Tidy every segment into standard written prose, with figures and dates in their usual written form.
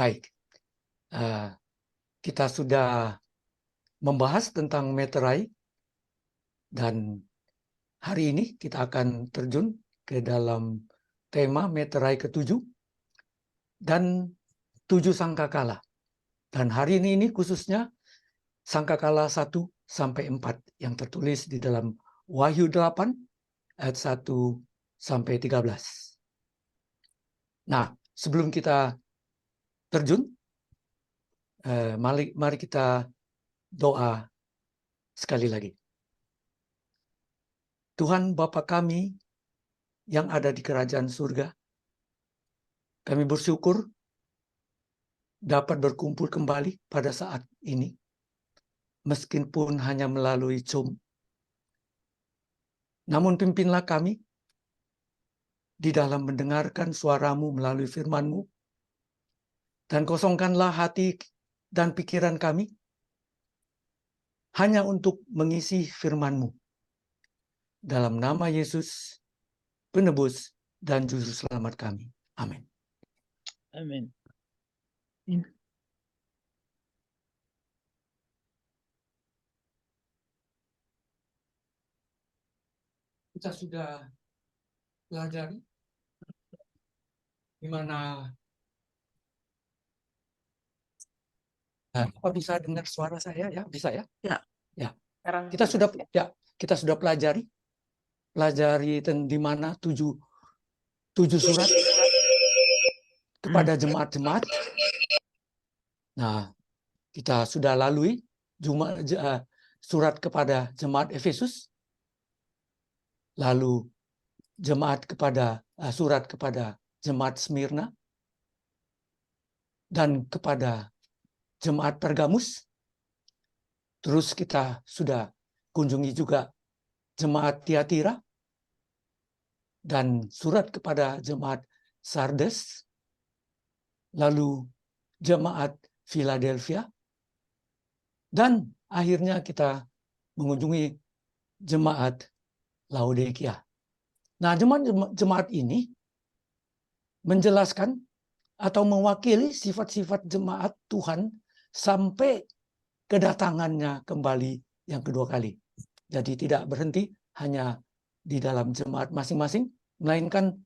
Baik, kita sudah membahas tentang meterai dan hari ini kita akan terjun ke dalam tema meterai ke-7 dan 7 sangkakala. Dan hari ini khususnya sangkakala 1 sampai 4 yang tertulis di dalam Wahyu 8 ayat 1 sampai 13. Nah, sebelum kita terjun, mari kita doa sekali lagi. Tuhan Bapa kami yang ada di kerajaan surga, kami bersyukur dapat berkumpul kembali pada saat ini, meskipun hanya melalui Zoom. Namun pimpinlah kami di dalam mendengarkan suara-Mu melalui firman-Mu, dan kosongkanlah hati dan pikiran kami hanya untuk mengisi firman-Mu. Dalam nama Yesus, penebus dan juru selamat kami. Amin. Amin. Kita sudah pelajari di mana apa bisa dengar suara saya ya? Bisa ya? Ya. Ya. Kita sudah pelajari di mana 7 surat kepada jemaat-jemaat. Nah, kita sudah lalui surat kepada jemaat Efesus, lalu surat kepada jemaat Smyrna, dan kepada jemaat Pergamus. Terus kita sudah kunjungi juga jemaat Tiatira dan surat kepada jemaat Sardes, lalu jemaat Philadelphia, dan akhirnya kita mengunjungi jemaat Laodikia. Nah, jemaat ini menjelaskan atau mewakili sifat-sifat jemaat Tuhan sampai kedatangannya kembali yang kedua kali. Jadi tidak berhenti hanya di dalam jemaat masing-masing, melainkan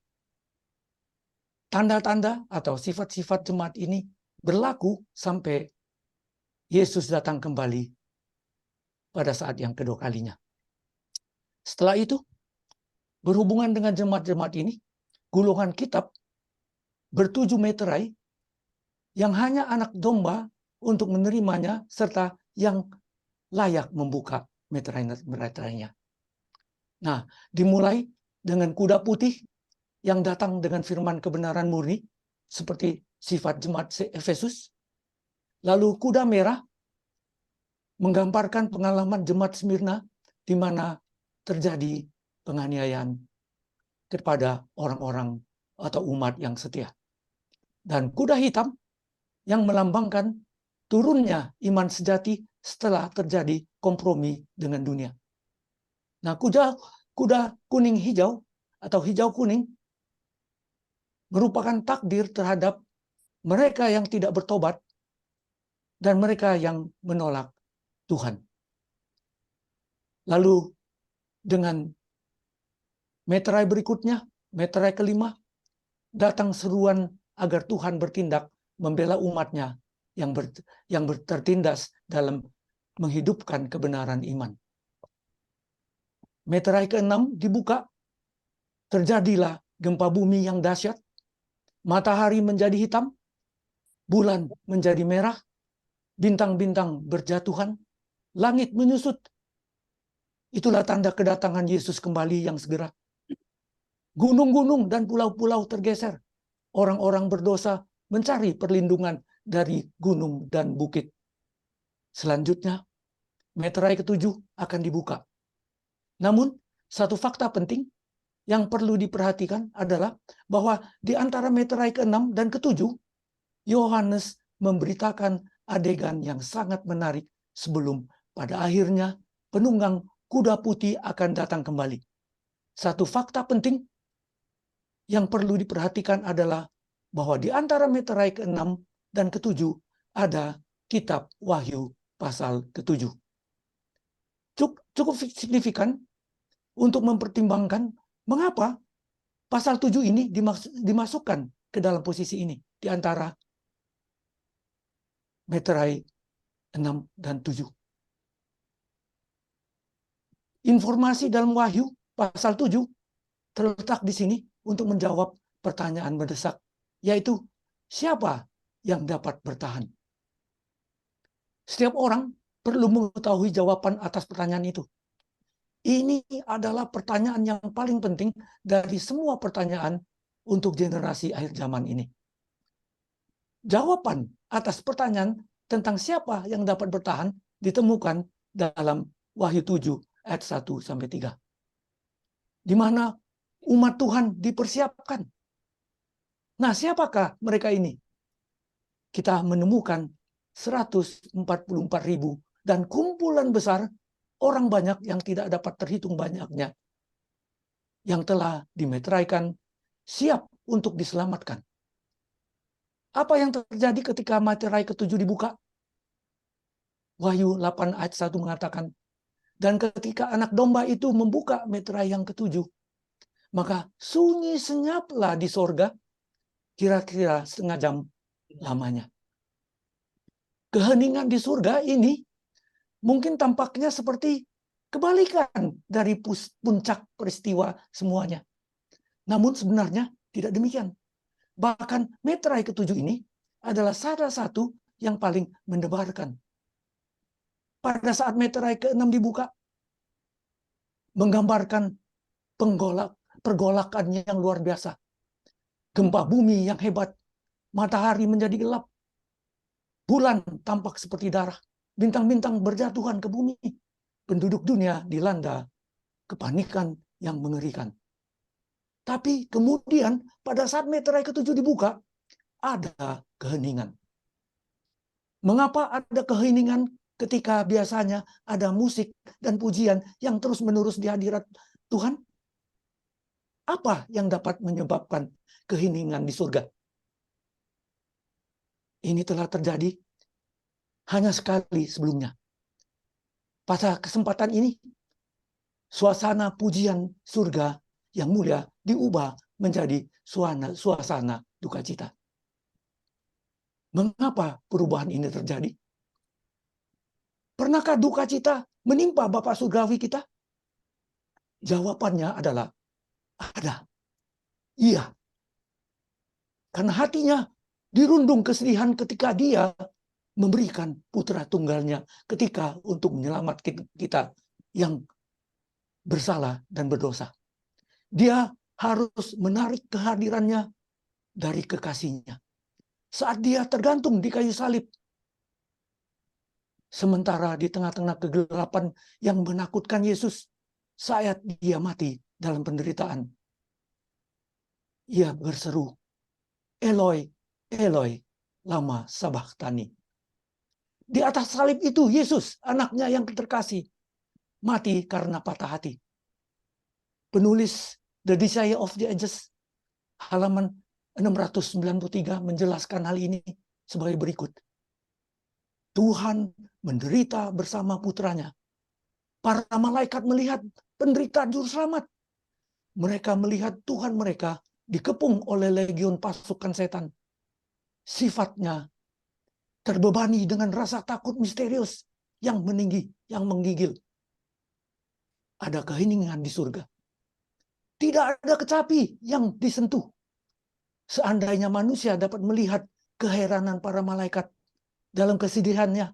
tanda-tanda atau sifat-sifat jemaat ini berlaku sampai Yesus datang kembali pada saat yang kedua kalinya. Setelah itu, berhubungan dengan jemaat-jemaat ini, gulungan kitab ber7 meterai yang hanya anak domba untuk menerimanya serta yang layak membuka meterai-meterainya. Nah, dimulai dengan kuda putih yang datang dengan firman kebenaran murni seperti sifat jemaat Efesus. Lalu kuda merah menggambarkan pengalaman jemaat Smyrna di mana terjadi penganiayaan kepada orang-orang atau umat yang setia. Dan kuda hitam yang melambangkan turunnya iman sejati setelah terjadi kompromi dengan dunia. Nah, kuda kuning hijau atau hijau kuning merupakan takdir terhadap mereka yang tidak bertobat dan mereka yang menolak Tuhan. Lalu dengan meterai berikutnya, meterai kelima, datang seruan agar Tuhan bertindak membela umatnya yang tertindas dalam menghidupkan kebenaran iman. Meterai ke-6 dibuka, terjadilah gempa bumi yang dahsyat, matahari menjadi hitam, bulan menjadi merah, bintang-bintang berjatuhan, langit menyusut. Itulah tanda kedatangan Yesus kembali yang segera. Gunung-gunung dan pulau-pulau tergeser. Orang-orang berdosa mencari perlindungan dari gunung dan bukit. Selanjutnya, meterai ke-7 akan dibuka. Namun, satu fakta penting yang perlu diperhatikan adalah bahwa di antara meterai ke-6 dan ke-7, Yohanes memberitakan adegan yang sangat menarik sebelum pada akhirnya penunggang kuda putih akan datang kembali. Satu fakta penting yang perlu diperhatikan adalah bahwa di antara meterai ke-6 dan ke-7 ada kitab Wahyu pasal ke-7. Cukup signifikan untuk mempertimbangkan mengapa pasal 7 ini dimasukkan ke dalam posisi ini di antara meterai 6 dan 7. Informasi dalam Wahyu pasal 7 terletak di sini untuk menjawab pertanyaan mendesak, yaitu siapa yang dapat bertahan? Setiap orang perlu mengetahui jawaban atas pertanyaan itu. Ini adalah pertanyaan yang paling penting dari semua pertanyaan untuk generasi akhir zaman ini. Jawaban atas pertanyaan tentang siapa yang dapat bertahan ditemukan dalam Wahyu 7 ayat 1-3. Di mana umat Tuhan dipersiapkan. Nah, siapakah mereka ini? Kita menemukan 144.000 dan kumpulan besar orang banyak yang tidak dapat terhitung banyaknya yang telah dimeteraikan siap untuk diselamatkan. Apa yang terjadi ketika meterai ke-7 dibuka? Wahyu 8 ayat 1 mengatakan, dan ketika anak domba itu membuka meterai yang ke-7, maka sunyi senyaplah di sorga, kira-kira setengah jam lamanya. Keheningan di surga ini mungkin tampaknya seperti kebalikan dari puncak peristiwa semuanya. Namun sebenarnya tidak demikian. Bahkan meterai ke-7 ini adalah salah satu yang paling mendebarkan. Pada saat meterai ke-6 dibuka, menggambarkan pergolakan yang luar biasa. Gempa bumi yang hebat, matahari menjadi gelap, bulan tampak seperti darah, bintang-bintang berjatuhan ke bumi, penduduk dunia dilanda kepanikan yang mengerikan. Tapi kemudian pada saat meterai ke-7 dibuka, ada keheningan. Mengapa ada keheningan ketika biasanya ada musik dan pujian yang terus-menerus di hadirat Tuhan? Apa yang dapat menyebabkan keheningan di surga? Ini telah terjadi hanya sekali sebelumnya. Pada kesempatan ini, suasana pujian surga yang mulia diubah menjadi suasana duka cita. Mengapa perubahan ini terjadi? Pernahkah duka cita menimpa Bapa Surgawi kita? Jawabannya adalah ada. Iya. Karena hatinya dirundung kesedihan ketika dia memberikan putra tunggalnya ketika untuk menyelamatkan kita yang bersalah dan berdosa. Dia harus menarik kehadirannya dari kekasihnya. Saat dia tergantung di kayu salib. Sementara di tengah-tengah kegelapan yang menakutkan Yesus, saat dia mati dalam penderitaan, ia berseru, Eloi, Eloi, lama sabachthani. Di atas salib itu Yesus, anaknya yang terkasih, mati karena patah hati. Penulis The Desire of the Ages, halaman 693 menjelaskan hal ini sebagai berikut. Tuhan menderita bersama putranya. Para malaikat melihat penderitaan juru selamat. Mereka melihat Tuhan mereka dikepung oleh legiun pasukan setan. Sifatnya terbebani dengan rasa takut misterius yang meninggi, yang menggigil. Ada keheningan di surga. Tidak ada kecapi yang disentuh. Seandainya manusia dapat melihat keheranan para malaikat dalam kesedihannya,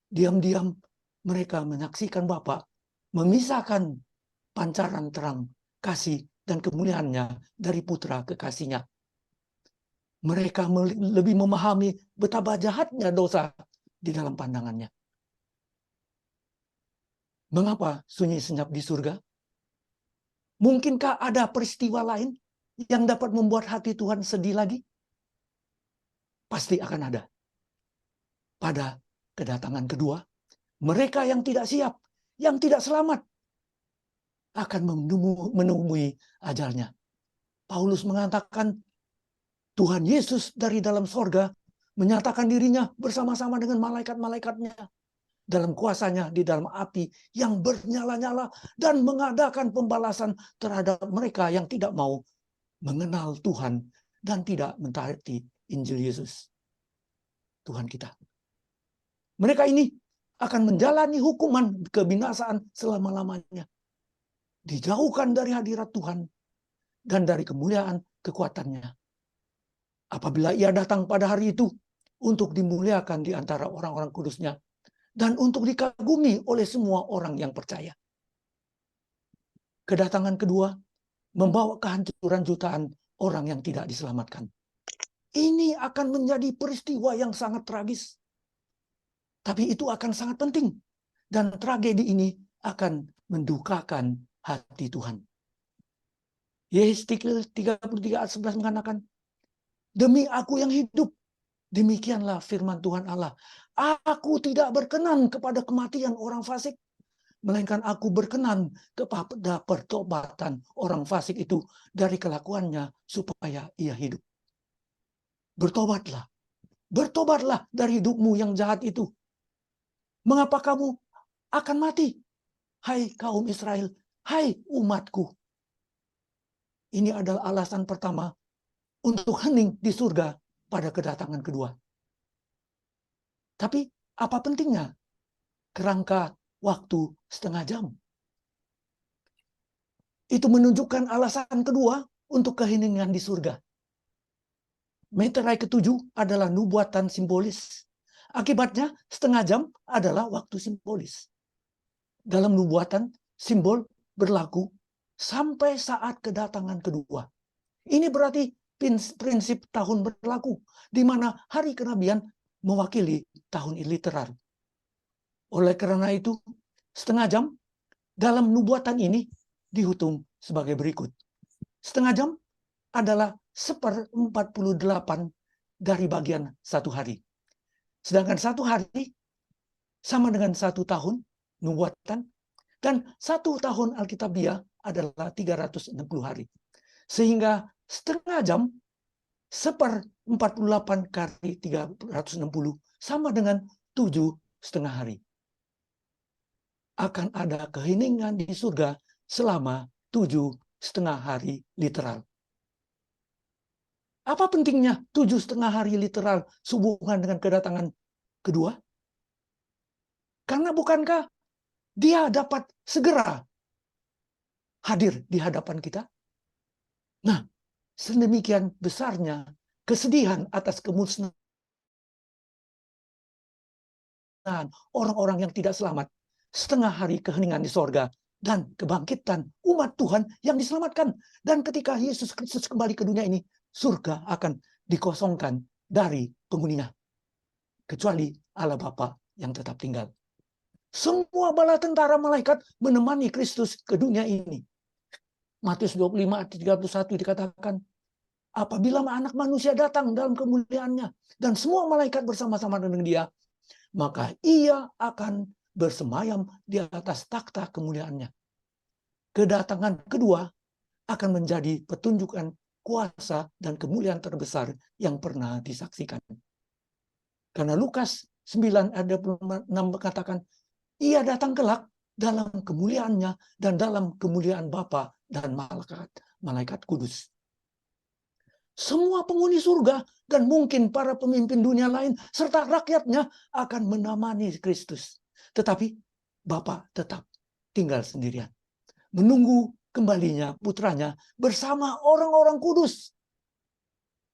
diam-diam mereka menyaksikan Bapa memisahkan pancaran terang, kasih, dan kemuliaannya dari putra kekasihnya. Mereka lebih memahami betapa jahatnya dosa di dalam pandangannya. Mengapa sunyi senyap di surga? Mungkinkah ada peristiwa lain yang dapat membuat hati Tuhan sedih lagi? Pasti akan ada. Pada kedatangan kedua, mereka yang tidak siap, yang tidak selamat, akan menemui ajalnya. Paulus mengatakan, Tuhan Yesus dari dalam sorga menyatakan dirinya bersama-sama dengan malaikat-malaikatnya dalam kuasanya di dalam api yang bernyala-nyala dan mengadakan pembalasan terhadap mereka yang tidak mau mengenal Tuhan dan tidak mentaati Injil Yesus, Tuhan kita. Mereka ini akan menjalani hukuman kebinasaan selama-lamanya. Dijauhkan dari hadirat Tuhan dan dari kemuliaan kekuatannya. Apabila ia datang pada hari itu untuk dimuliakan di antara orang-orang kudusnya dan untuk dikagumi oleh semua orang yang percaya. Kedatangan kedua membawa kehancuran jutaan orang yang tidak diselamatkan. Ini akan menjadi peristiwa yang sangat tragis. Tapi itu akan sangat penting. Dan tragedi ini akan mendukakan hati Tuhan. Yesaya 33 ayat 11 mengatakan, demi aku yang hidup, demikianlah firman Tuhan Allah. Aku tidak berkenan kepada kematian orang fasik, melainkan aku berkenan kepada pertobatan orang fasik itu dari kelakuannya supaya ia hidup. Bertobatlah. Bertobatlah dari hidupmu yang jahat itu. Mengapa kamu akan mati? Hai kaum Israel, hai umatku. Ini adalah alasan pertama untuk hening di surga pada kedatangan kedua. Tapi apa pentingnya? Kerangka waktu setengah jam. Itu menunjukkan alasan kedua untuk keheningan di surga. Meterai ketujuh adalah nubuatan simbolis. Akibatnya setengah jam adalah waktu simbolis. Dalam nubuatan, simbol berlaku sampai saat kedatangan kedua. Ini berarti prinsip tahun berlaku, di mana hari kenabian mewakili tahun literal. Oleh karena itu, setengah jam dalam nubuatan ini dihitung sebagai berikut. Setengah jam adalah 1/48 dari bagian satu hari. Sedangkan satu hari sama dengan 1 tahun nubuatan, dan 1 tahun Alkitabiah adalah 360 hari. Sehingga setengah jam 1/48 kali 360 sama dengan 7,5 hari. Akan ada keheningan di surga selama 7,5 hari literal. Apa pentingnya 7,5 hari literal sehubungan dengan kedatangan kedua? Karena bukankah dia dapat segera hadir di hadapan kita? Nah, sedemikian besarnya kesedihan atas kemusnahan orang-orang yang tidak selamat, setengah hari keheningan di sorga, dan kebangkitan umat Tuhan yang diselamatkan. Dan ketika Yesus Kristus kembali ke dunia ini, surga akan dikosongkan dari penghuninya. Kecuali Allah Bapa yang tetap tinggal. Semua bala tentara malaikat menemani Kristus ke dunia ini. Matius 25 ayat 31 dikatakan, apabila anak manusia datang dalam kemuliaannya, dan semua malaikat bersama-sama dengan dia, maka ia akan bersemayam di atas takhta kemuliaannya. Kedatangan kedua akan menjadi pertunjukan kuasa dan kemuliaan terbesar yang pernah disaksikan. Karena Lukas 9 ayat 26 mengatakan, ia datang kelak dalam kemuliaannya dan dalam kemuliaan Bapa dan malaikat kudus. Semua penghuni surga dan mungkin para pemimpin dunia lain serta rakyatnya akan menemani Kristus. Tetapi Bapa tetap tinggal sendirian. Menunggu kembalinya putranya bersama orang-orang kudus.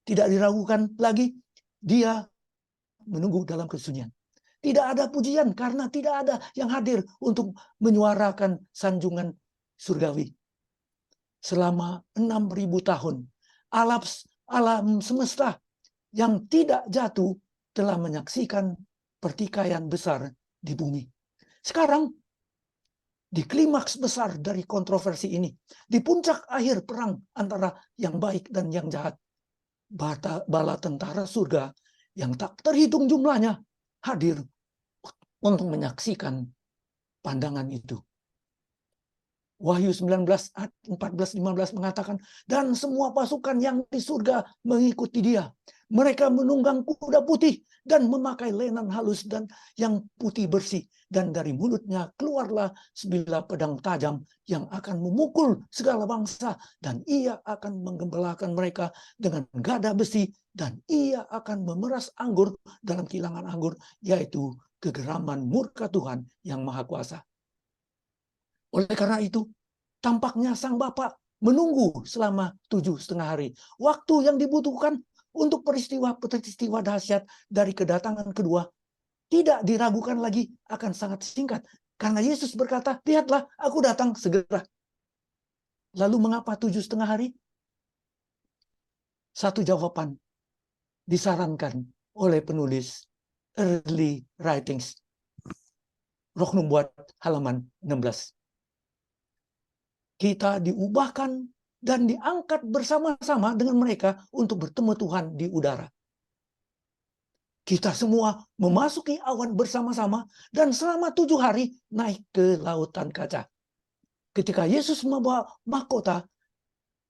Tidak diragukan lagi, dia menunggu dalam kesunyian. Tidak ada pujian karena tidak ada yang hadir untuk menyuarakan sanjungan surgawi. Selama 6.000 tahun, alam semesta yang tidak jatuh telah menyaksikan pertikaian besar di bumi. Sekarang, di klimaks besar dari kontroversi ini, di puncak akhir perang antara yang baik dan yang jahat, bala tentara surga yang tak terhitung jumlahnya hadir untuk menyaksikan pandangan itu. Wahyu 19 ayat 14-15 mengatakan, dan semua pasukan yang di surga mengikuti dia, Mereka menunggang kuda putih dan memakai lenan halus dan yang putih bersih. Dan dari mulutnya keluarlah sebilah pedang tajam yang akan memukul segala bangsa. Dan ia akan menggembalakan mereka dengan gada besi. Dan ia akan memeras anggur dalam kilangan anggur, yaitu kegeraman murka Tuhan yang Maha Kuasa. Oleh karena itu, tampaknya sang Bapa menunggu selama 7,5 hari. Waktu yang dibutuhkan untuk peristiwa-peristiwa dahsyat dari kedatangan kedua tidak diragukan lagi, akan sangat singkat. Karena Yesus berkata, lihatlah aku datang segera. Lalu mengapa 7,5 hari? Satu jawaban disarankan oleh penulis Early Writings. Roh Numbuat halaman 16. Kita diubahkan dan diangkat bersama-sama dengan mereka untuk bertemu Tuhan di udara. Kita semua memasuki awan bersama-sama dan selama 7 hari naik ke lautan kaca. Ketika Yesus membawa mahkota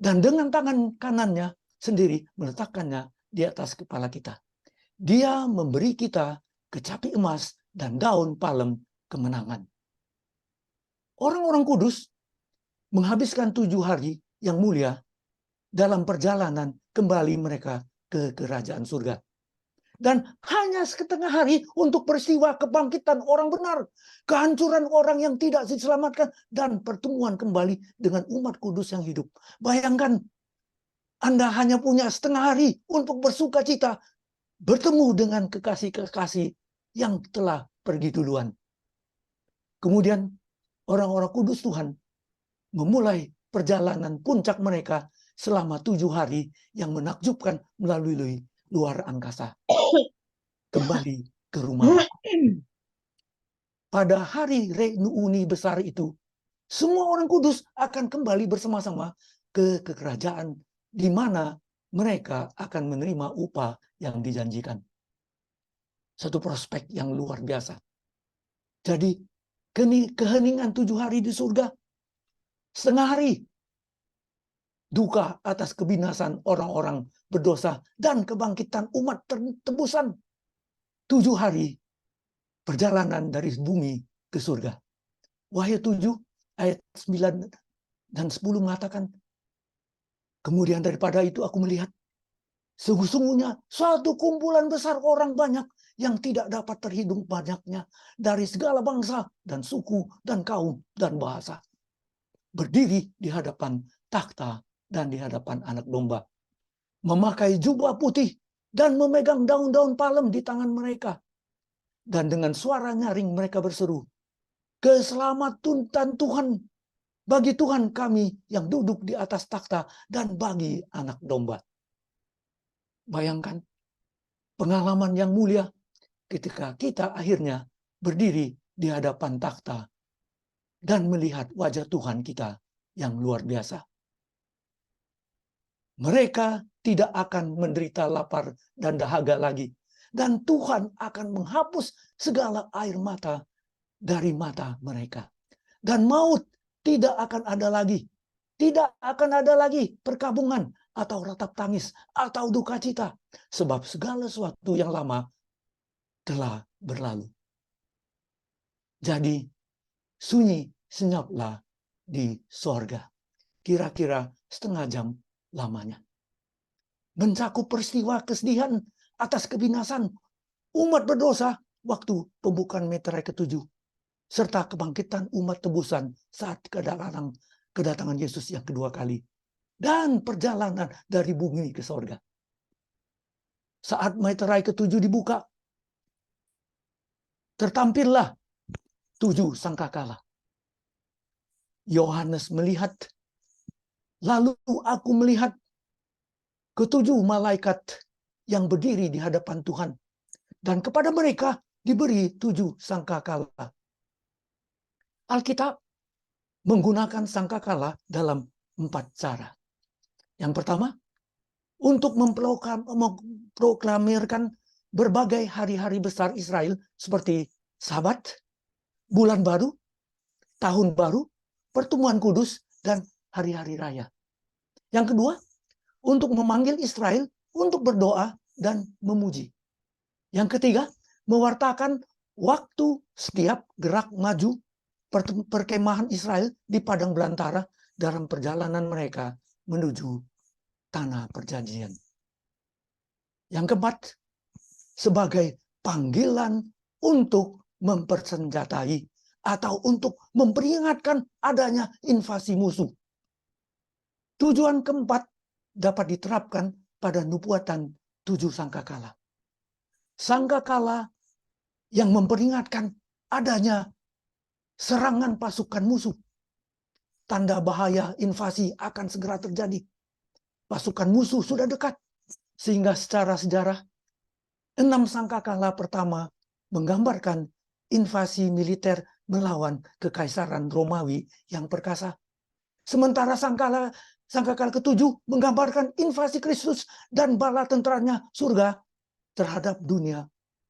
dan dengan tangan kanannya sendiri meletakkannya di atas kepala kita. Dia memberi kita kecapi emas dan daun palem kemenangan. Orang-orang kudus menghabiskan 7 hari yang mulia dalam perjalanan kembali mereka ke kerajaan surga. Dan hanya setengah hari untuk peristiwa kebangkitan orang benar, kehancuran orang yang tidak diselamatkan, dan pertemuan kembali dengan umat kudus yang hidup. Bayangkan, Anda hanya punya setengah hari untuk bersuka cita, bertemu dengan kekasih-kekasih yang telah pergi duluan. Kemudian orang-orang kudus Tuhan memulai perjalanan puncak mereka selama 7 hari yang menakjubkan melalui luar angkasa. Kembali ke rumah. Pada hari reuni besar itu, semua orang kudus akan kembali bersama-sama ke kerajaan di mana mereka akan menerima upah yang dijanjikan. Satu prospek yang luar biasa. Jadi keheningan 7 hari di surga, setengah hari duka atas kebinasan orang-orang berdosa dan kebangkitan umat tebusan. 7 hari perjalanan dari bumi ke surga. Wahyu 7 ayat 9 dan 10 mengatakan, kemudian daripada itu aku melihat sungguh-sungguhnya suatu kumpulan besar orang banyak yang tidak dapat terhitung banyaknya dari segala bangsa dan suku dan kaum dan bahasa. Berdiri di hadapan takhta dan di hadapan anak domba. Memakai jubah putih dan memegang daun-daun palem di tangan mereka. Dan dengan suara nyaring mereka berseru, keselamatan Tuhan bagi Tuhan kami yang duduk di atas takhta dan bagi anak domba. Bayangkan pengalaman yang mulia ketika kita akhirnya berdiri di hadapan takhta dan melihat wajah Tuhan kita yang luar biasa. Mereka tidak akan menderita lapar dan dahaga lagi. Dan Tuhan akan menghapus segala air mata dari mata mereka. Dan maut tidak akan ada lagi. Tidak akan ada lagi perkabungan atau ratap tangis atau duka cita. Sebab segala sesuatu yang lama telah berlalu. Jadi sunyi senyaplah di sorga. Kira-kira setengah jam lamanya. Mencakup peristiwa kesedihan atas kebinasan umat berdosa waktu pembukaan meterai ke-7. Serta kebangkitan umat tebusan saat kedatangan Yesus yang kedua kali. Dan perjalanan dari bumi ke sorga. Saat meterai ke-7 dibuka, tertampillah 7 sangkakala. Yohanes melihat, lalu aku melihat ke-7 malaikat yang berdiri di hadapan Tuhan. Dan kepada mereka diberi 7 sangkakala. Alkitab menggunakan sangkakala dalam 4 cara. Yang pertama, untuk memproklamirkan berbagai hari-hari besar Israel seperti Sabat, bulan baru, tahun baru, pertemuan kudus, dan hari-hari raya. Yang kedua, untuk memanggil Israel untuk berdoa dan memuji. Yang ketiga, mewartakan waktu setiap gerak maju perkemahan Israel di padang belantara dalam perjalanan mereka menuju tanah perjanjian. Yang keempat, sebagai panggilan untuk mempersenjatai atau untuk memperingatkan adanya invasi musuh. Tujuan keempat dapat diterapkan pada nubuatan 7 sangkakala. Sangkakala yang memperingatkan adanya serangan pasukan musuh. Tanda bahaya invasi akan segera terjadi. Pasukan musuh sudah dekat. Sehingga secara sejarah, 6 sangkakala pertama menggambarkan invasi militer melawan kekaisaran Romawi yang perkasa. Sementara sangkakala ke-7 menggambarkan invasi Kristus dan bala tentaranya surga terhadap dunia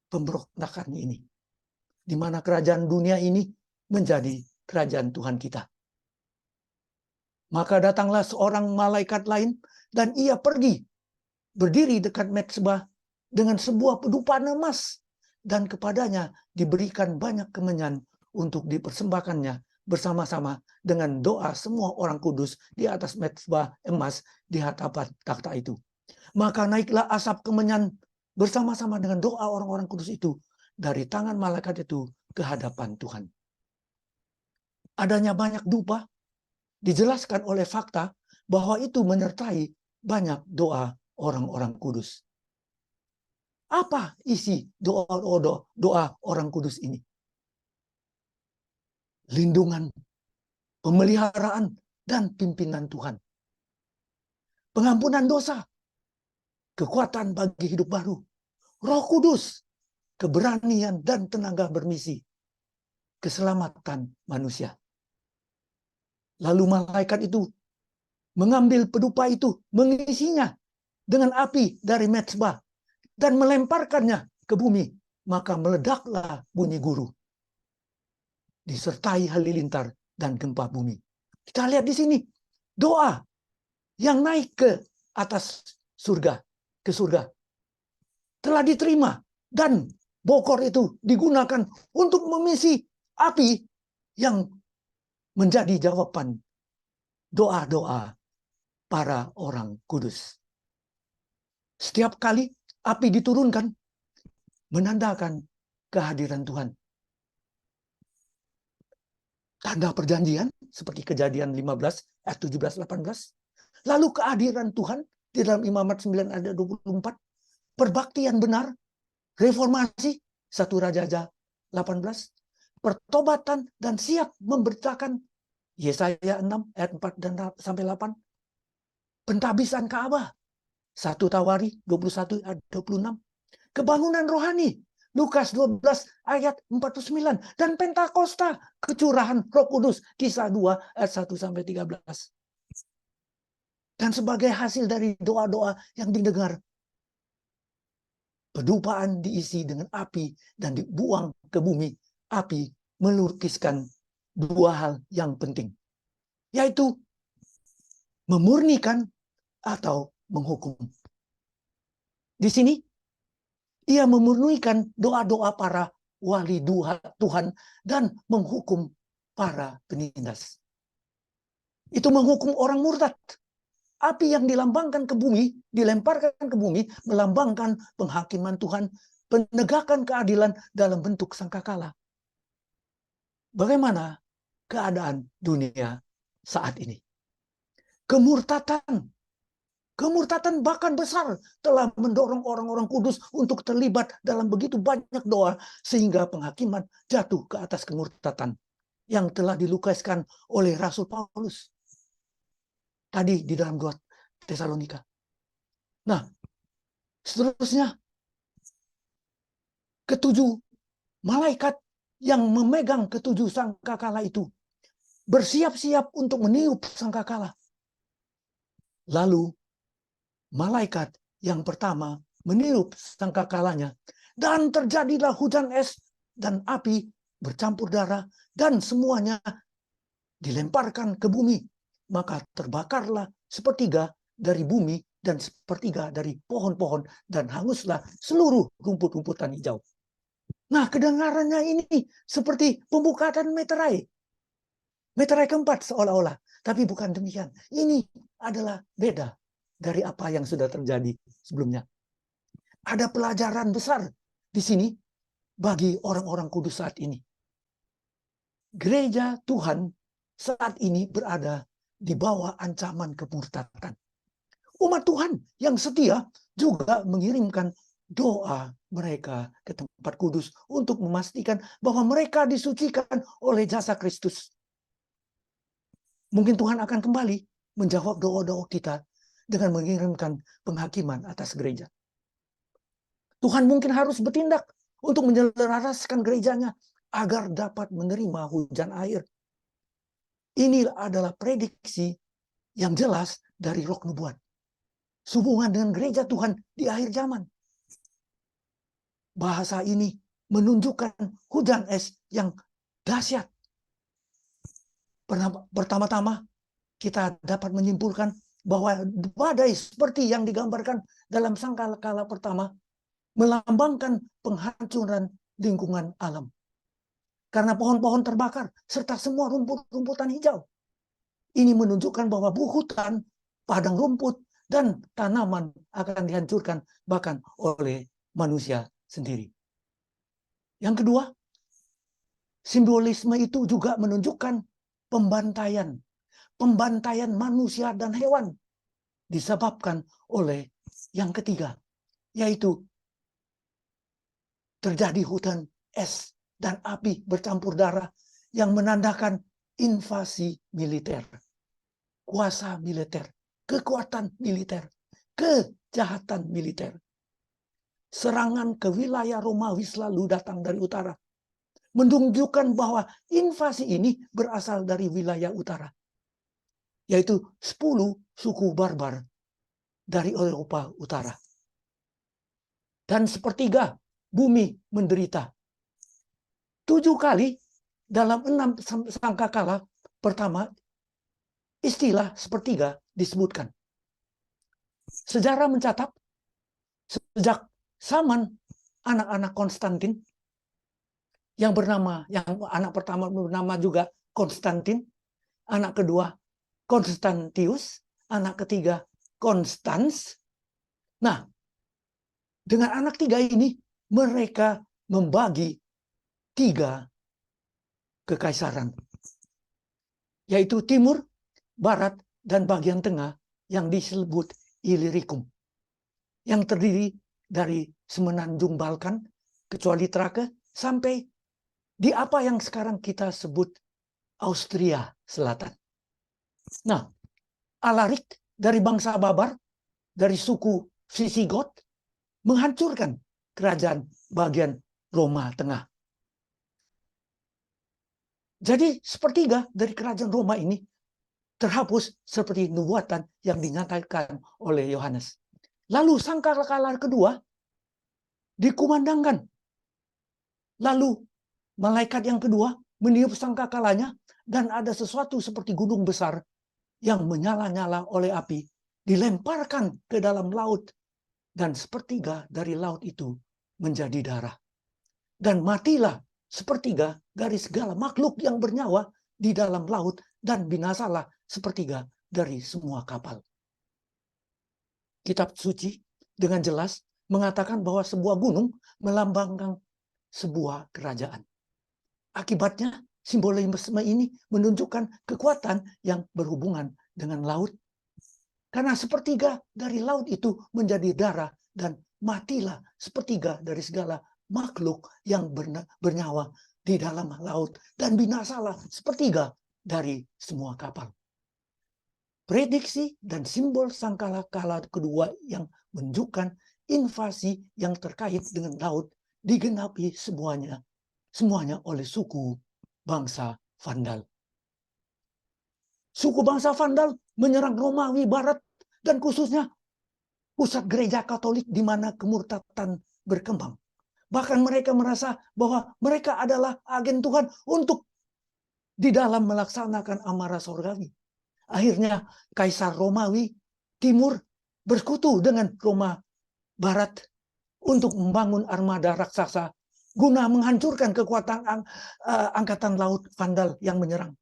pemberontakan ini. Di mana kerajaan dunia ini menjadi kerajaan Tuhan kita. Maka datanglah seorang malaikat lain dan ia pergi berdiri dekat mezbah dengan sebuah pedupaan emas, dan kepadanya diberikan banyak kemenyan untuk dipersembahkannya bersama-sama dengan doa semua orang kudus di atas mezbah emas di hadapan takhta itu. Maka naiklah asap kemenyan bersama-sama dengan doa orang-orang kudus itu dari tangan malaikat itu ke hadapan Tuhan. Adanya banyak dupa dijelaskan oleh fakta bahwa itu menyertai banyak doa orang-orang kudus. Apa isi doa orang kudus ini? Lindungan, pemeliharaan, dan pimpinan Tuhan. Pengampunan dosa, kekuatan bagi hidup baru, Roh Kudus, keberanian dan tenaga bermisi, keselamatan manusia. Lalu malaikat itu mengambil pedupa itu, mengisinya dengan api dari mezbah dan melemparkannya ke bumi, maka meledaklah bunyi guru, disertai halilintar dan gempa bumi. Kita lihat di sini doa yang naik ke atas surga, ke surga, telah diterima, dan bokor itu digunakan untuk memisi api yang menjadi jawaban doa-doa para orang kudus. Setiap kali api diturunkan, menandakan kehadiran Tuhan. Tanda perjanjian, seperti Kejadian 15, ayat 17-18. Lalu kehadiran Tuhan di dalam Imamat 9 ayat 24. Perbaktian benar, reformasi, 1 Raja-Raja 18. Pertobatan dan siap memberitakan, Yesaya 6 ayat 4 dan sampai 8. Pentabisan Ka'bah, 1 Tawari 21 ayat 26. Kebangunan rohani, Lukas 12 ayat 49. Dan Pentakosta, kecurahan Roh Kudus, Kisah 2 ayat 1 sampai 13. Dan sebagai hasil dari doa-doa yang didengar, pedupaan diisi dengan api dan dibuang ke bumi. Api melukiskan 2 hal yang penting, yaitu memurnikan atau menghukum. Di sini ia memurnikan doa-doa para wali Tuhan dan menghukum para penindas. Itu menghukum orang murtad. Api yang dilambangkan ke bumi, dilemparkan ke bumi, melambangkan penghakiman Tuhan, penegakan keadilan dalam bentuk sangkakala. Bagaimana keadaan dunia saat ini? Kemurtatan bahkan besar telah mendorong orang-orang kudus untuk terlibat dalam begitu banyak doa, sehingga penghakiman jatuh ke atas kemurtatan yang telah dilukiskan oleh Rasul Paulus tadi di dalam 2 Tesalonika. Nah, seterusnya, ke-7 malaikat yang memegang ke-7 sangkakala itu bersiap-siap untuk meniup sangkakala. Lalu malaikat yang pertama meniup sangkakalanya, dan terjadilah hujan es dan api bercampur darah, dan semuanya dilemparkan ke bumi. Maka terbakarlah 1/3 dari bumi dan sepertiga dari pohon-pohon, dan hanguslah seluruh rumput-rumputan hijau. Nah, kedengarannya ini seperti pembukaan meterai. Meterai keempat seolah-olah. Tapi bukan demikian. Ini adalah beda dari apa yang sudah terjadi sebelumnya. Ada pelajaran besar di sini bagi orang-orang kudus saat ini. Gereja Tuhan saat ini berada di bawah ancaman kemurtadan. Umat Tuhan yang setia juga mengirimkan doa mereka ke tempat kudus untuk memastikan bahwa mereka disucikan oleh jasa Kristus. Mungkin Tuhan akan kembali menjawab doa-doa kita dengan mengirimkan penghakiman atas gereja. Tuhan mungkin harus bertindak untuk menyelaraskan gerejanya agar dapat menerima hujan air. Ini adalah prediksi yang jelas dari roh nubuat. Sehubungan dengan gereja Tuhan di akhir zaman. Bahasa ini menunjukkan hujan es yang dahsyat. Pertama-tama kita dapat menyimpulkan bahwa badai seperti yang digambarkan dalam sangkakala pertama melambangkan penghancuran lingkungan alam. Karena pohon-pohon terbakar serta semua rumput-rumputan hijau. Ini menunjukkan bahwa hutan, padang rumput, dan tanaman akan dihancurkan bahkan oleh manusia sendiri. Yang kedua, simbolisme itu juga menunjukkan pembantaian. Pembantaian manusia dan hewan disebabkan oleh yang ketiga, yaitu terjadi hujan es dan api bercampur darah yang menandakan invasi militer, kuasa militer, kekuatan militer, kejahatan militer. Serangan ke wilayah Romawi selalu datang dari utara, menunjukkan bahwa invasi ini berasal dari wilayah utara, yaitu 10 suku barbar dari Eropa Utara. Dan sepertiga bumi menderita. 7 kali dalam 6 sangkakala pertama istilah sepertiga disebutkan. Sejarah mencatat sejak zaman anak-anak Konstantin yang anak pertama bernama juga Konstantin, anak kedua Konstantius, anak ketiga Konstans. Nah, dengan anak 3 ini mereka membagi 3 kekaisaran, yaitu timur, barat, dan bagian tengah yang disebut Illyricum, yang terdiri dari semenanjung Balkan, kecuali Trake, sampai di apa yang sekarang kita sebut Austria Selatan. Nah, Alaric dari bangsa Babar, dari suku Visigot, menghancurkan kerajaan bagian Roma Tengah. Jadi sepertiga dari kerajaan Roma ini terhapus seperti nubuatan yang dinyatakan oleh Yohanes. Lalu sangkakala kedua dikumandangkan. Lalu malaikat yang kedua meniup sangkakalanya dan ada sesuatu seperti gunung besar yang menyala-nyala oleh api dilemparkan ke dalam laut, dan sepertiga dari laut itu menjadi darah. Dan matilah sepertiga dari segala makhluk yang bernyawa di dalam laut, dan binasalah sepertiga dari semua kapal. Kitab suci dengan jelas mengatakan bahwa sebuah gunung melambangkan sebuah kerajaan. Akibatnya simbolisme ini menunjukkan kekuatan yang berhubungan dengan laut. Karena sepertiga dari laut itu menjadi darah, dan matilah sepertiga dari segala makhluk yang bernyawa di dalam laut, dan binasalah sepertiga dari semua kapal. Prediksi dan simbol sangkakala kedua yang menunjukkan invasi yang terkait dengan laut digenapi semuanya oleh suku bangsa Vandal. Suku bangsa Vandal menyerang Romawi Barat dan khususnya pusat gereja Katolik di mana kemurtadan berkembang. Bahkan mereka merasa bahwa mereka adalah agen Tuhan untuk di dalam melaksanakan amarah sorgawi. Akhirnya Kaisar Romawi Timur bersekutu dengan Roma Barat untuk membangun armada raksasa guna menghancurkan kekuatan angkatan laut Vandal yang menyerang.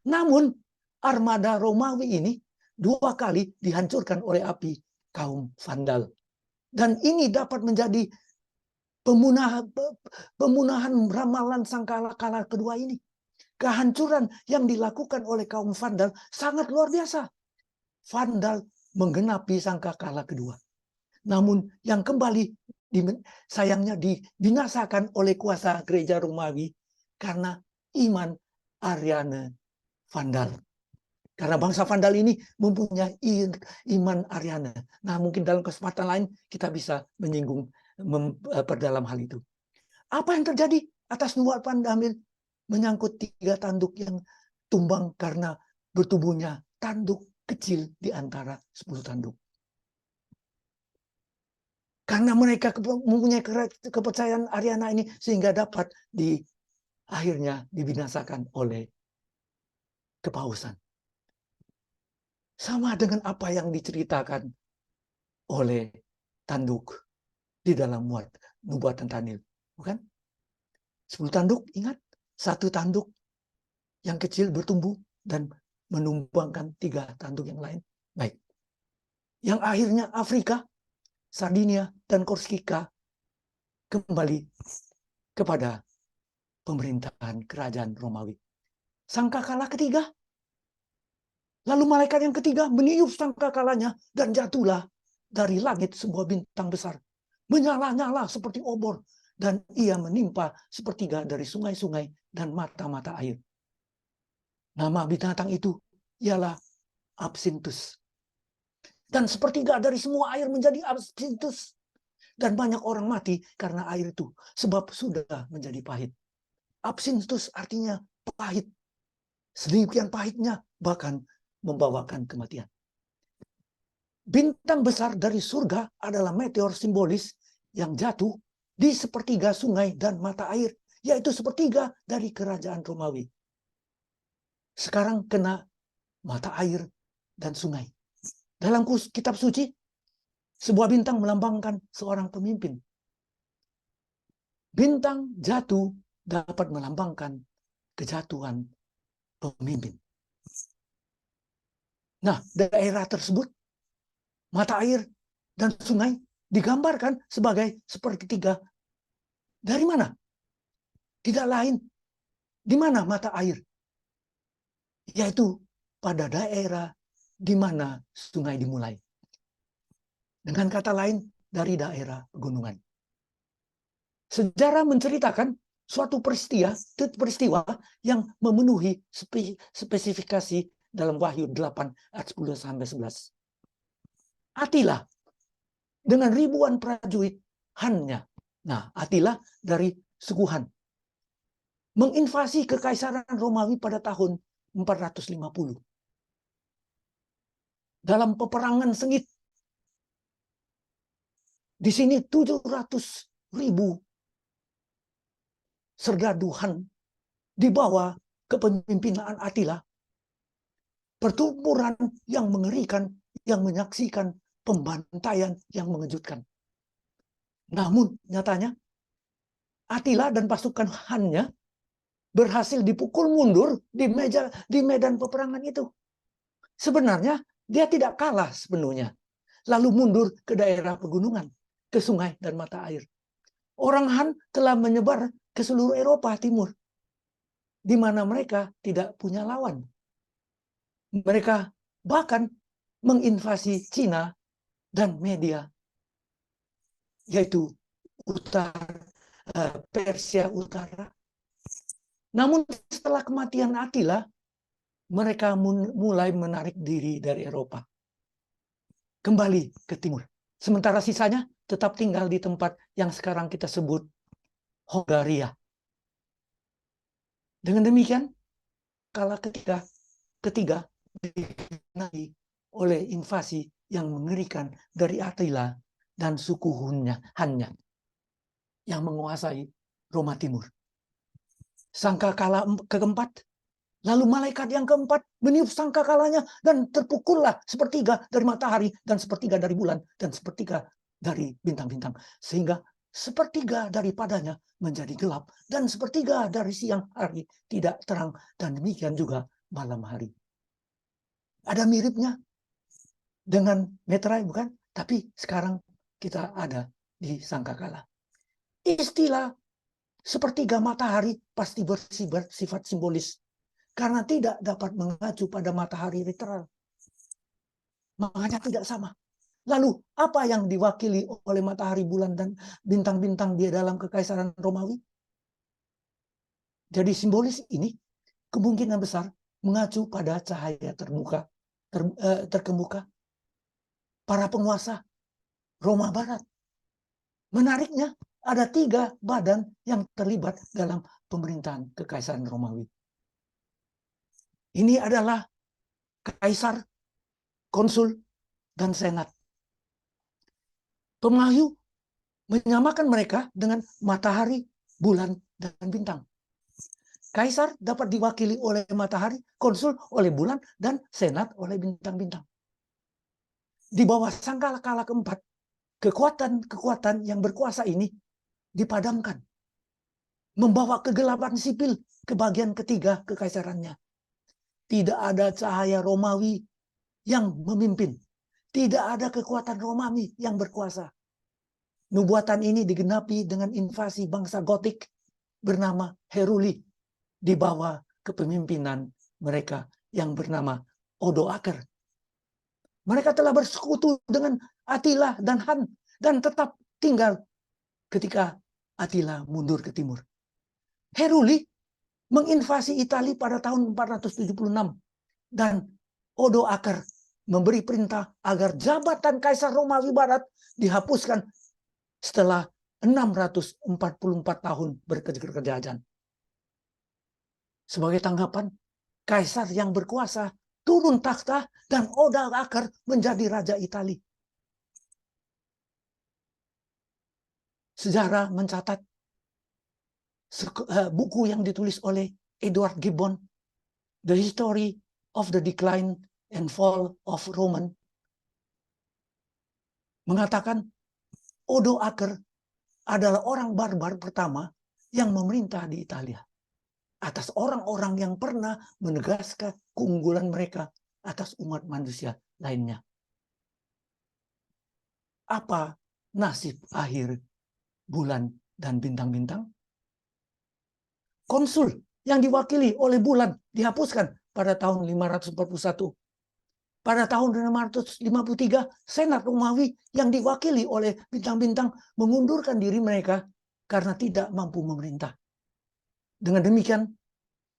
Namun armada Romawi ini 2 kali dihancurkan oleh api kaum Vandal. Dan ini dapat menjadi pemunahan ramalan sangkakala kedua ini. Kehancuran yang dilakukan oleh kaum Vandal sangat luar biasa. Vandal menggenapi sangkakala kedua. Namun yang kembali sayangnya dibinasakan oleh kuasa gereja Romawi karena iman Ariane Vandal. Karena bangsa Vandal ini mempunyai iman Ariane. Nah, mungkin dalam kesempatan lain kita bisa menyinggung memperdalam hal itu. Apa yang terjadi atas Nubuat Pandamil menyangkut 3 tanduk yang tumbang karena bertubuhnya tanduk kecil di antara 10 tanduk. Karena mereka mempunyai kepercayaan Ariana ini sehingga dapat akhirnya dibinasakan oleh kepausan. Sama dengan apa yang diceritakan oleh tanduk di dalam Nubuatan Daniel. Bukan? 10 tanduk, ingat? 1 tanduk yang kecil bertumbuh dan menumbangkan 3 tanduk yang lain. Baik. Yang akhirnya Afrika, Sardinia, dan Korsika kembali kepada pemerintahan kerajaan Romawi. Sangkakala ketiga. Lalu malaikat yang ketiga meniup sangkakalanya dan jatuhlah dari langit sebuah bintang besar. Menyala-nyala seperti obor. Dan ia menimpa sepertiga dari sungai-sungai dan mata-mata air. Nama binatang itu ialah Absinthus. Dan sepertiga dari semua air menjadi Absinthus. Dan banyak orang mati karena air itu. Sebab sudah menjadi pahit. Absinthus artinya pahit. Sedemikian pahitnya bahkan membawakan kematian. Bintang besar dari surga adalah meteor simbolis yang jatuh di sepertiga sungai dan mata air, yaitu sepertiga dari kerajaan Romawi. Sekarang kena mata air dan sungai. Dalam kitab suci, sebuah bintang melambangkan seorang pemimpin. Bintang jatuh dapat melambangkan kejatuhan pemimpin. Nah, daerah tersebut, mata air dan sungai digambarkan sebagai sepertiga. Dari mana? Tidak lain. Di mana mata air? Yaitu pada daerah di mana sungai dimulai. Dengan kata lain, dari daerah pegunungan. Sejarah menceritakan suatu peristiwa yang memenuhi spesifikasi dalam Wahyu 8 ayat 10-11. Attila dengan ribuan prajurit Han-nya. Nah, Attila dari suku Han menginvasi kekaisaran Romawi pada tahun 450. Dalam peperangan sengit. Di sini 700.000 serdadu Han dibawa kepemimpinan Attila. Pertempuran yang mengerikan yang menyaksikan pembantaian yang mengejutkan. Namun nyatanya Attila dan pasukan Han-nya berhasil dipukul mundur di medan peperangan itu. Sebenarnya dia tidak kalah sepenuhnya. Lalu mundur ke daerah pegunungan, ke sungai dan mata air. Orang Han telah menyebar ke seluruh Eropa Timur, di mana mereka tidak punya lawan. Mereka bahkan menginvasi Cina dan Media, yaitu Persia Utara. Namun setelah kematian Attila, mereka mulai menarik diri dari Eropa. Kembali ke timur. Sementara sisanya tetap tinggal di tempat yang sekarang kita sebut Hongaria. Dengan demikian, kala ketiga dikenai oleh invasi yang mengerikan dari Attila dan suku Han-nya yang menguasai Roma Timur. Sangkakala keempat Lalu malaikat yang keempat meniup sangkakalanya dan terpukullah sepertiga dari matahari dan sepertiga dari bulan dan sepertiga dari bintang-bintang. Sehingga sepertiga daripadanya menjadi gelap dan sepertiga dari siang hari tidak terang, dan demikian juga malam hari. Ada miripnya dengan meterai, bukan? Tapi sekarang kita ada di sangkakala. Istilah sepertiga matahari pasti bersifat simbolis, karena tidak dapat mengacu pada matahari literal. Makanya tidak sama. Lalu apa yang diwakili oleh matahari, bulan, dan bintang-bintang di dalam kekaisaran Romawi? Jadi simbolis ini kemungkinan besar mengacu pada cahaya terkemuka para penguasa Roma Barat. Menariknya, ada 3 badan yang terlibat dalam pemerintahan kekaisaran Romawi. Ini adalah kaisar, konsul, dan senat. Pemahyu menyamakan mereka dengan matahari, bulan, dan bintang. Kaisar dapat diwakili oleh matahari, konsul oleh bulan, dan senat oleh bintang-bintang. Di bawah sangkakala keempat, kekuatan-kekuatan yang berkuasa ini dipadamkan, membawa kegelapan sipil ke bagian ketiga kekaisarannya. Tidak ada cahaya Romawi yang memimpin. Tidak ada kekuatan Romawi yang berkuasa. Nubuatan ini digenapi dengan invasi bangsa Gotik bernama Heruli di bawah kepemimpinan mereka yang bernama Odoaker. Mereka telah bersekutu dengan Attila dan Han dan tetap tinggal ketika Attila mundur ke timur. Heruli menginvasi Italia pada tahun 476 dan Odoaker memberi perintah agar jabatan Kaisar Romawi Barat dihapuskan setelah 644 tahun berkejaran. Sebagai tanggapan, kaisar yang berkuasa turun takhta dan Odoaker menjadi raja Italia. Sejarah mencatat buku yang ditulis oleh Edward Gibbon, The History of the Decline and Fall of Roman, mengatakan Odoaker adalah orang barbar pertama yang memerintah di Italia atas orang-orang yang pernah menegaskan keunggulan mereka atas umat manusia lainnya. Apa nasib akhir bulan dan bintang-bintang? Konsul yang diwakili oleh bulan dihapuskan pada tahun 541. Pada tahun 553, Senat Romawi yang diwakili oleh bintang-bintang mengundurkan diri mereka karena tidak mampu memerintah. Dengan demikian,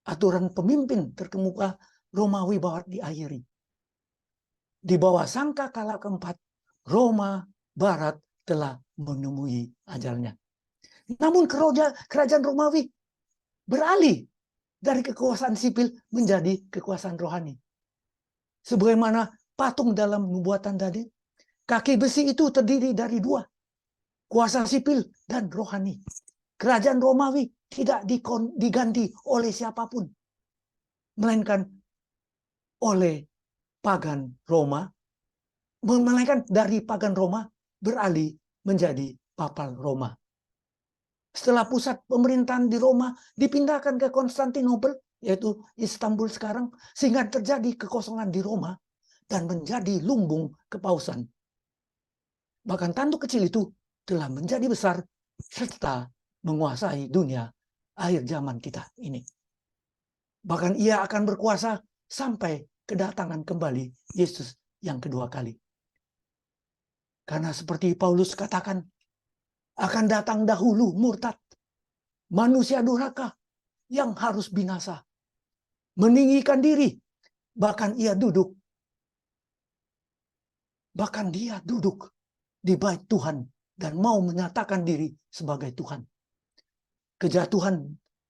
aturan pemimpin terkemuka Romawi Barat diakhiri. Di bawah sangkakala keempat, Roma Barat telah menemui ajalnya. Namun kerajaan Romawi beralih dari kekuasaan sipil menjadi kekuasaan rohani. Sebagaimana patung dalam nubuatan tadi, kaki besi itu terdiri dari 2, kuasa sipil dan rohani. Kerajaan Romawi tidak diganti oleh siapapun, melainkan oleh pagan Roma, melainkan dari pagan Roma beralih menjadi papal Roma. Setelah pusat pemerintahan di Roma dipindahkan ke Konstantinopel, yaitu Istanbul sekarang, sehingga terjadi kekosongan di Roma dan menjadi lumbung kepausan. Bahkan tanduk kecil itu telah menjadi besar serta menguasai dunia akhir zaman kita ini. Bahkan ia akan berkuasa sampai kedatangan kembali Yesus yang kedua kali. Karena seperti Paulus katakan, akan datang dahulu murtad, manusia durhaka yang harus binasa, meninggikan diri, bahkan dia duduk di bait Tuhan dan mau menyatakan diri sebagai Tuhan. Kejatuhan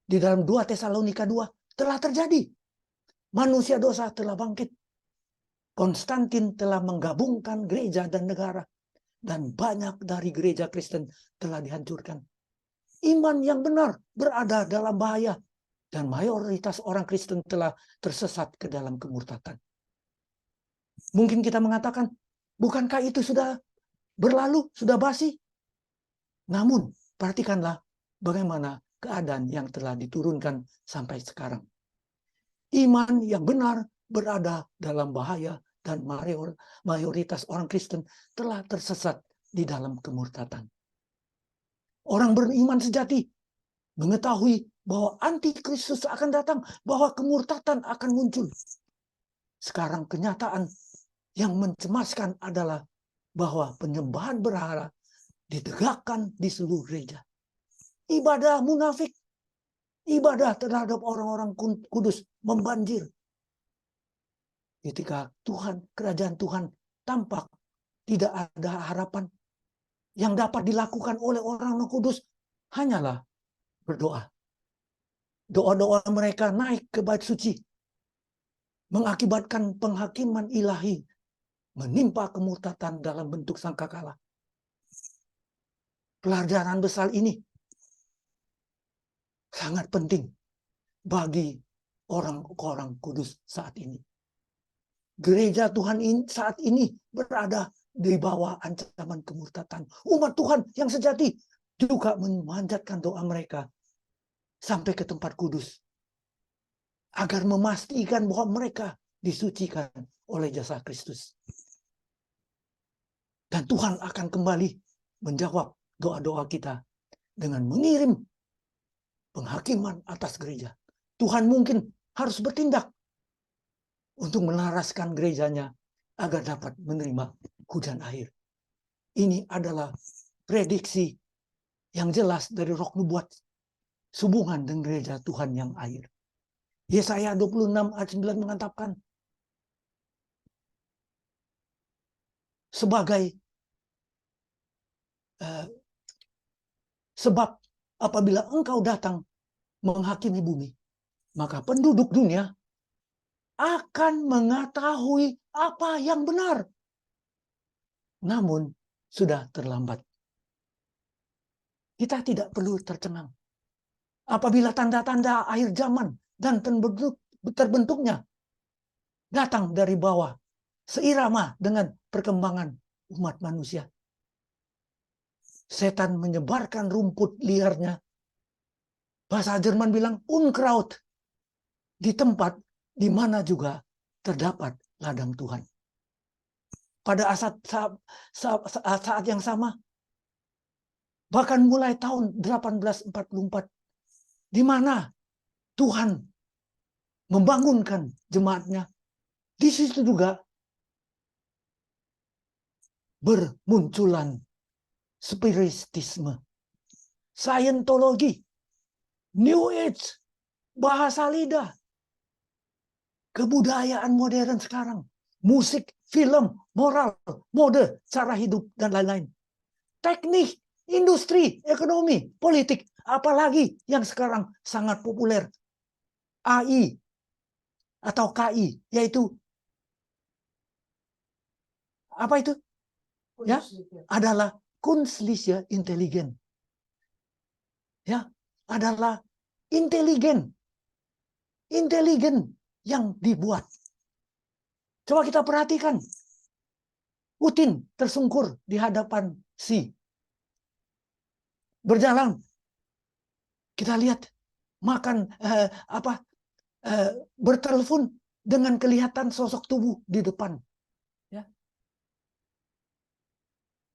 di dalam 2 Tesalonika 2 telah terjadi. Manusia dosa telah bangkit. Konstantin telah menggabungkan gereja dan negara, dan banyak dari gereja Kristen telah dihancurkan. Iman yang benar berada dalam bahaya. dan mayoritas orang Kristen telah tersesat ke dalam kemurtatan. Mungkin kita mengatakan, bukankah itu sudah berlalu, sudah basi? Namun, perhatikanlah bagaimana keadaan yang telah diturunkan sampai sekarang. Iman yang benar berada dalam bahaya dan mayoritas orang Kristen telah tersesat di dalam kemurtatan. Orang beriman sejati mengetahui bahwa antikristus akan datang, bahwa kemurtatan akan muncul. Sekarang kenyataan yang mencemaskan adalah bahwa penyembahan berhala ditegakkan di seluruh gereja. Ibadah munafik, ibadah terhadap orang-orang kudus membanjir. Ketika kerajaan Tuhan tampak tidak ada harapan, yang dapat dilakukan oleh orang kudus hanyalah berdoa. Doa-doa mereka naik ke bait suci, mengakibatkan penghakiman ilahi, menimpa kemurtatan dalam bentuk sangkakala. Pelajaran besar ini sangat penting bagi orang-orang kudus saat ini. Gereja Tuhan saat ini berada di bawah ancaman kemurtatan. Umat Tuhan yang sejati juga memanjatkan doa mereka sampai ke tempat kudus, agar memastikan bahwa mereka disucikan oleh jasa Kristus. Dan Tuhan akan kembali menjawab doa-doa kita dengan mengirim penghakiman atas gereja. Tuhan mungkin harus bertindak untuk melaraskan gerejanya agar dapat menerima hujan air. Ini adalah prediksi yang jelas dari Roh Nubuat sehubungan dengan gereja Tuhan yang air. Yesaya 26 ayat 9 mengatakan, sebab apabila engkau datang menghakimi bumi, maka penduduk dunia akan mengetahui apa yang benar. Namun sudah terlambat. Kita tidak perlu tercengang. Apabila tanda-tanda akhir zaman dan terbentuknya datang dari bawah, seirama dengan perkembangan umat manusia. Setan menyebarkan rumput liarnya. Bahasa Jerman bilang Unkraut, di tempat di mana juga terdapat ladang Tuhan. Pada saat yang sama, bahkan mulai tahun 1844, di mana Tuhan membangunkan jemaatnya, di situ juga bermunculan spiritisme, Scientology, New Age, bahasa lidah, kebudayaan modern sekarang, musik, film, moral, mode, cara hidup, dan lain-lain. Teknik, industri, ekonomi, politik, apalagi yang sekarang sangat populer, AI atau KI, yaitu apa itu? Ya, adalah Künstliche Intelligenz. Ya, adalah intelijen yang dibuat. Coba kita perhatikan. Putin tersungkur di hadapan Xi. Berjalan. Kita lihat makan bertelepon dengan kelihatan sosok tubuh di depan. Ya.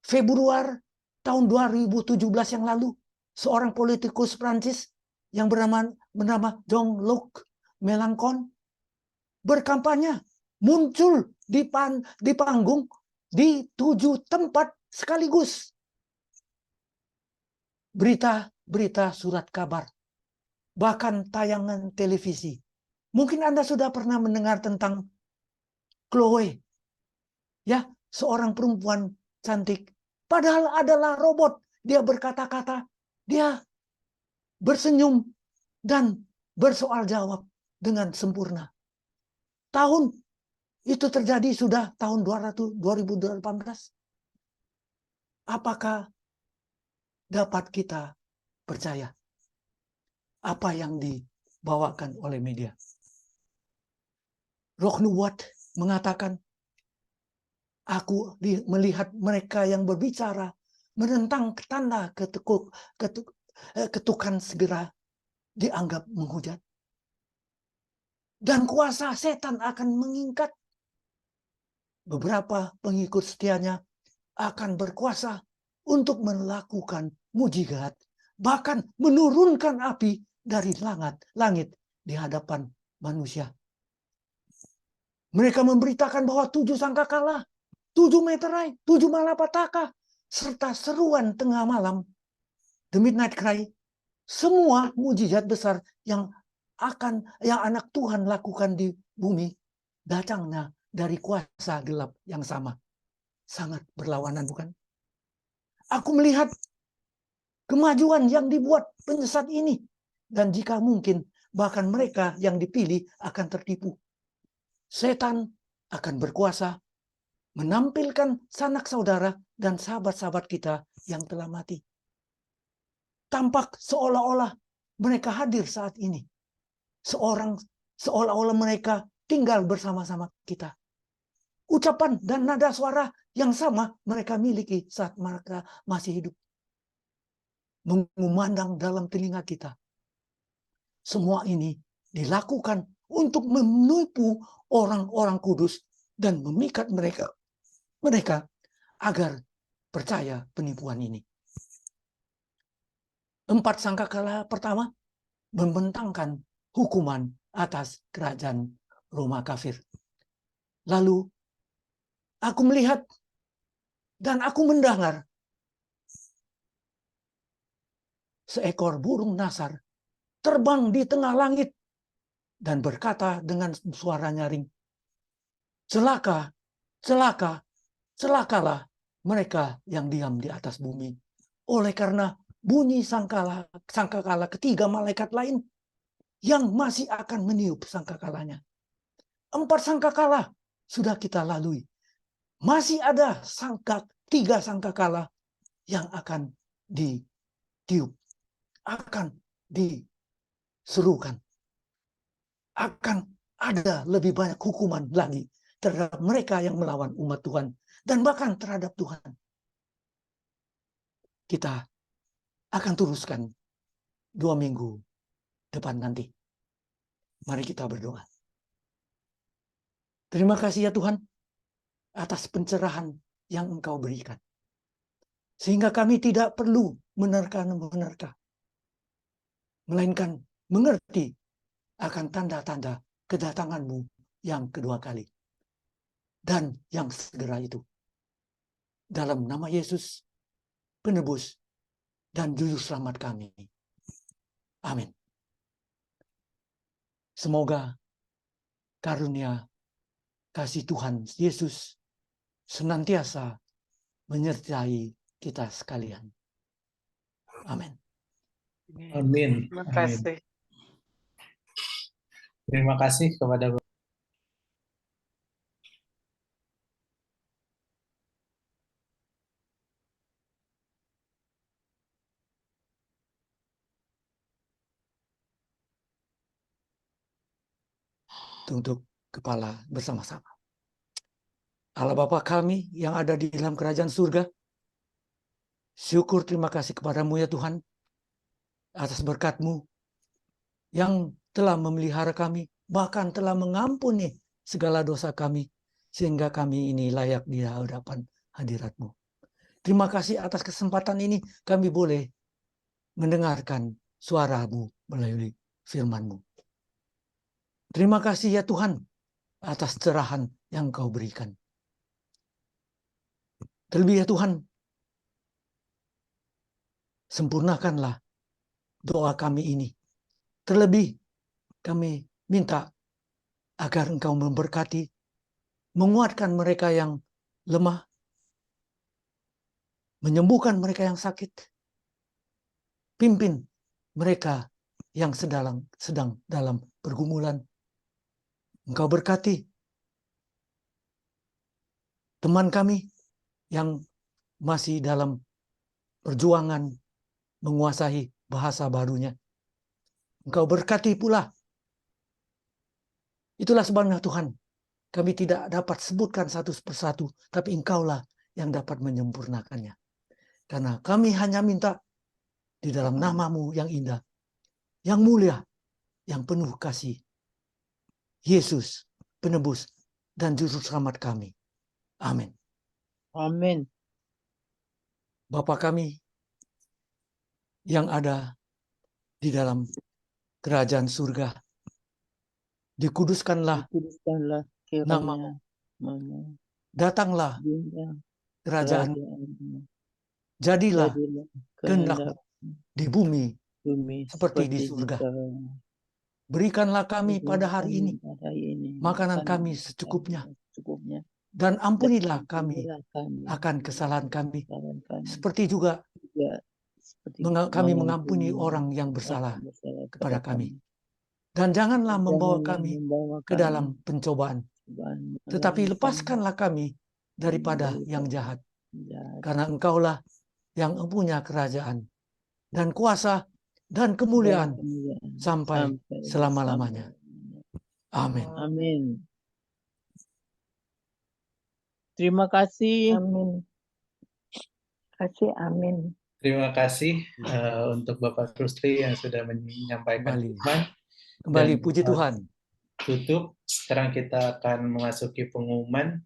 Februari tahun 2017 yang lalu, seorang politikus Prancis yang bernama Jean-Luc Mélenchon berkampanye, muncul di panggung di 7 tempat sekaligus. Berita surat kabar, bahkan tayangan televisi. Mungkin Anda sudah pernah mendengar tentang Chloe, ya, seorang perempuan cantik. Padahal adalah robot. Dia berkata-kata, dia bersenyum dan bersoal jawab dengan sempurna. Tahun itu terjadi sudah tahun 2018. Apakah dapat kita percaya apa yang dibawakan oleh media. Roh nubuat mengatakan, aku melihat mereka yang berbicara menentang tanda ketukan segera dianggap menghujat. Dan kuasa setan akan meningkat. Beberapa pengikut setianya akan berkuasa untuk melakukan mujizat, bahkan menurunkan api dari langit di hadapan manusia. Mereka memberitakan bahwa 7 sangkakala, 7 meterai, 7 malapetaka, serta seruan tengah malam, the midnight cry, semua mujizat besar yang anak Tuhan lakukan di bumi, datangnya dari kuasa gelap yang sama. Sangat berlawanan, bukan? Aku melihat kemajuan yang dibuat penyesat ini. Dan jika mungkin, bahkan mereka yang dipilih akan tertipu. Setan akan berkuasa menampilkan sanak saudara dan sahabat-sahabat kita yang telah mati. Tampak seolah-olah mereka hadir saat ini. Seolah-olah mereka tinggal bersama-sama kita. Ucapan dan nada suara yang sama mereka miliki saat mereka masih hidup. Mengumandang dalam telinga kita. Semua ini dilakukan untuk menipu orang-orang kudus dan memikat mereka agar percaya penipuan ini. 4 sangkakala pertama membentangkan hukuman atas kerajaan Roma kafir. Lalu aku melihat dan aku mendengar seekor burung nasar terbang di tengah langit dan berkata dengan suara nyaring, celaka, celaka, celakalah mereka yang diam di atas bumi. Oleh karena bunyi sangkakala ketiga malaikat lain yang masih akan meniup sangkakalanya. 4 sangkakala sudah kita lalui. Masih ada 3 sangkakala yang akan ditiup, akan diserukan. Akan ada lebih banyak hukuman lagi terhadap mereka yang melawan umat Tuhan dan bahkan terhadap Tuhan. Kita akan teruskan 2 minggu depan nanti. Mari kita berdoa. Terima kasih ya Tuhan atas pencerahan yang Engkau berikan. Sehingga kami tidak perlu menerka-menerka, melainkan mengerti akan tanda-tanda kedatangan-Mu yang kedua kali. Dan yang segera itu. Dalam nama Yesus, penebus dan juru selamat kami. Amin. Semoga karunia kasih Tuhan Yesus senantiasa menyertai kita sekalian. Amin. Amin. Terima kasih. Terima kasih kepada Tunduk kepala bersama-sama. Allah Bapa kami yang ada di dalam kerajaan surga, syukur terima kasih kepadamu ya Tuhan, atas berkat-Mu yang telah memelihara kami, bahkan telah mengampuni segala dosa kami, sehingga kami ini layak di hadapan hadirat-Mu. Terima kasih atas kesempatan ini kami boleh mendengarkan suara-Mu melalui firman-Mu. Terima kasih ya Tuhan atas cerahan yang Kau berikan. Terlebih ya Tuhan, sempurnakanlah doa kami ini. Terlebih kami minta agar Engkau memberkati, menguatkan mereka yang lemah, menyembuhkan mereka yang sakit, pimpin mereka yang sedang dalam pergumulan. Engkau berkati teman kami yang masih dalam perjuangan menguasai bahasa barunya. Engkau berkati pula Itulah sebabnya Tuhan, kami tidak dapat sebutkan satu persatu, tapi Engkaulah yang dapat menyempurnakannya. Karena kami hanya minta di dalam nama-Mu yang indah, yang mulia, yang penuh kasih. Yesus, penebus dan juru selamat kami. Amin. Amin. Bapa kami yang ada di dalam kerajaan surga, dikuduskanlah Dikuduskanlah nama-Mu. kiranya Datanglah Bunda kerajaan, kerajaan-Mu. jadilah Jadilah kehendak-Mu kehendak di bumi bumi seperti di surga. surga. Berikanlah kami pada hari ini Pada hari ini makanan kami secukupnya, dan ampunilah kami akan kesalahan kami, seperti juga kami mengampuni orang yang bersalah kepada kami. Dan janganlah membawa kami ke dalam pencobaan, tetapi lepaskanlah kami daripada yang jahat. Karena Engkaulah yang punya kerajaan dan kuasa dan kemuliaan sampai selama-lamanya. Amin. Amin. Terima kasih. Amin. Amin. Terima kasih untuk Bapak Rusli yang sudah menyampaikan Kembali. firman. Kembali, Dan, puji Tuhan. Tutup. Sekarang kita akan memasuki pengumuman.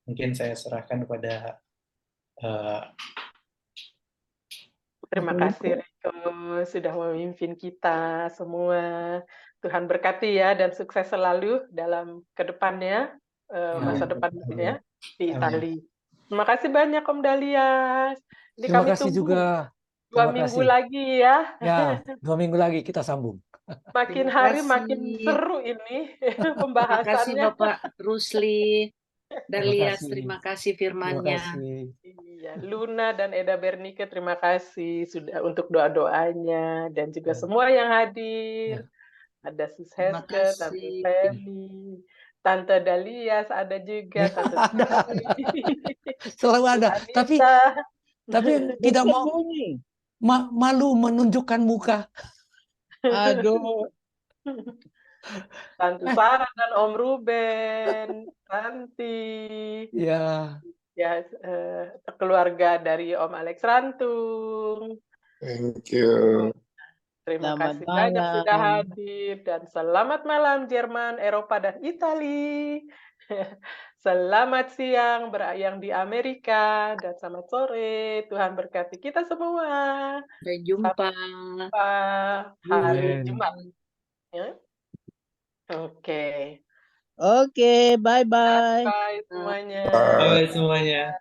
Mungkin saya serahkan kepada Terima kasih Riko sudah memimpin kita semua. Tuhan berkati ya dan sukses selalu dalam kedepannya, masa depannya di Itali. Terima kasih banyak Om Dalias. Jadi Terima kami kasih tunggu juga. 2 minggu lagi ya. Ya, 2 minggu lagi kita sambung. Makin Terima hari kasih. makin seru ini Terima kasih pembahasannya. Bapak Rusli. Dalias, kasih. terima kasih Terima firmannya. kasih. Iya, Luna dan Eda Bernike terima kasih sudah untuk doa-doanya dan juga semua yang hadir. Ada Sus Terima Heske, Tante kasih. Feli, Tante Dalias ada juga, Tante Ada. Sari, Selalu ada. Anita. Tapi tidak mau Bunyi. malu menunjukkan muka. Aduh. Tante Sarah dan Om Ruben, Tanti, Ya. ya keluarga dari Om Alex Rantung. Thank you. Terima Selamat kasih banyak malam. sudah hadir dan selamat malam Jerman, Eropa dan Itali. Selamat siang yang di Amerika dan selamat sore. Tuhan berkati kita semua. Sampai jumpa. Sampai hari Amin. Jumat. Ya. Oke. Oke, bye-bye. Bye semuanya. Bye. semuanya.